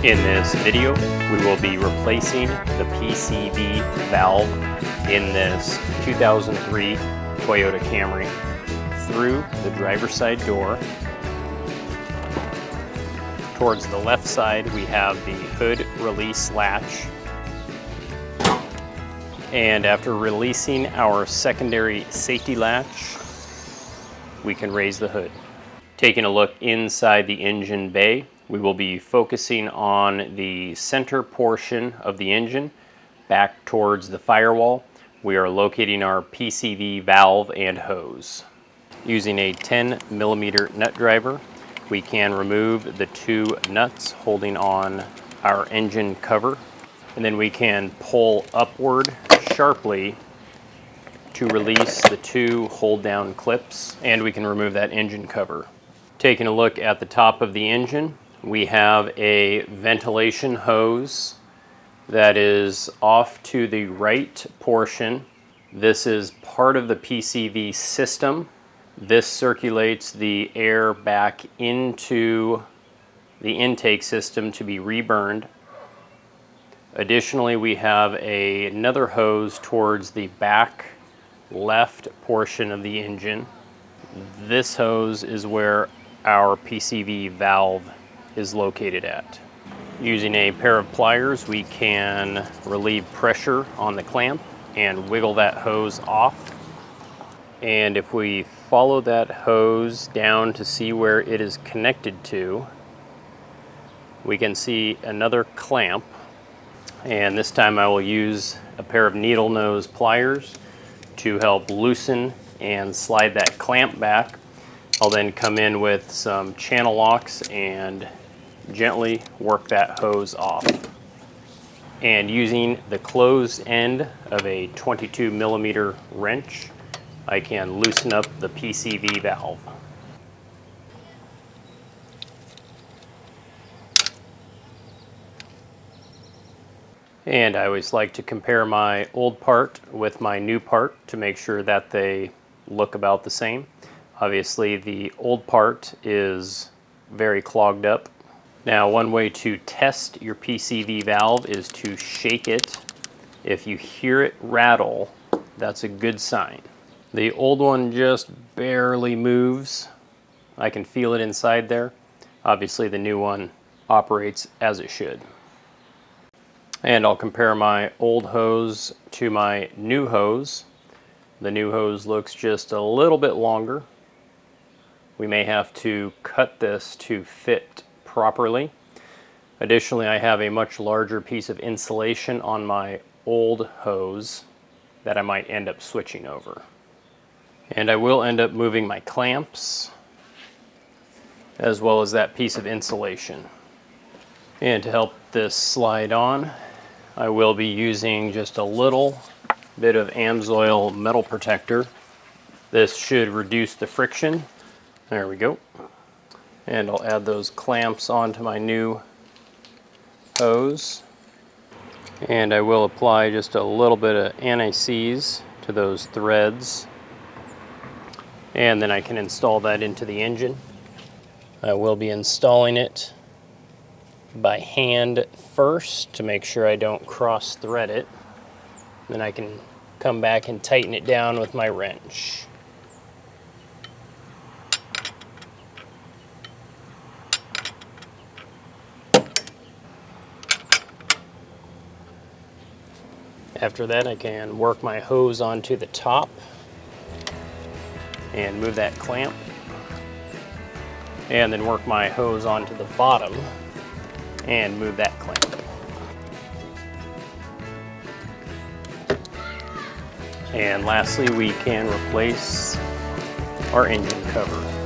In this video, we will be replacing the PCV valve in this 2003 Toyota Camry through the driver's side door. Towards the left side, we have the hood release latch. And after releasing our secondary safety latch, we can raise the hood. Taking a look inside the engine bay, we will be focusing on the center portion of the engine back towards the firewall. We are locating our PCV valve and hose. Using a 10mm nut driver, we can remove the two nuts holding on our engine cover, and then we can pull upward sharply to release the two hold down clips, and we can remove that engine cover. Taking a look at the top of the engine, we have a ventilation hose that is off to the right portion. This is part of the PCV system. This circulates the air back into the intake system to be reburned. Additionally, we have another hose towards the back left portion of the engine. This hose is where our PCV valve is located at. Using a pair of pliers, we can relieve pressure on the clamp and wiggle that hose off. And if we follow that hose down to see where it is connected to, we can see another clamp. And this time I will use a pair of needle nose pliers to help loosen and slide that clamp back. I'll then come in with some channel locks and gently work that hose off. And using the closed end of a 22mm wrench, I can loosen up the PCV valve. And I always like to compare my old part with my new part to make sure that they look about the same. Obviously, the old part is very clogged up. Now, one way to test your PCV valve is to shake it. If you hear it rattle, that's a good sign. The old one just barely moves. I can feel it inside there. Obviously, the new one operates as it should. And I'll compare my old hose to my new hose. The new hose looks just a little bit longer. We may have to cut this to fit properly. Additionally, I have a much larger piece of insulation on my old hose that I might end up switching over. And I will end up moving my clamps as well as that piece of insulation. And to help this slide on, I will be using just a little bit of Amsoil metal protector. This should reduce the friction. There we go. And I'll add those clamps onto my new hose. And I will apply just a little bit of anti-seize to those threads. And then I can install that into the engine. I will be installing it by hand first to make sure I don't cross thread it. Then I can come back and tighten it down with my wrench. After that, I can work my hose onto the top and move that clamp, and then work my hose onto the bottom and move that clamp. And lastly, we can replace our engine cover.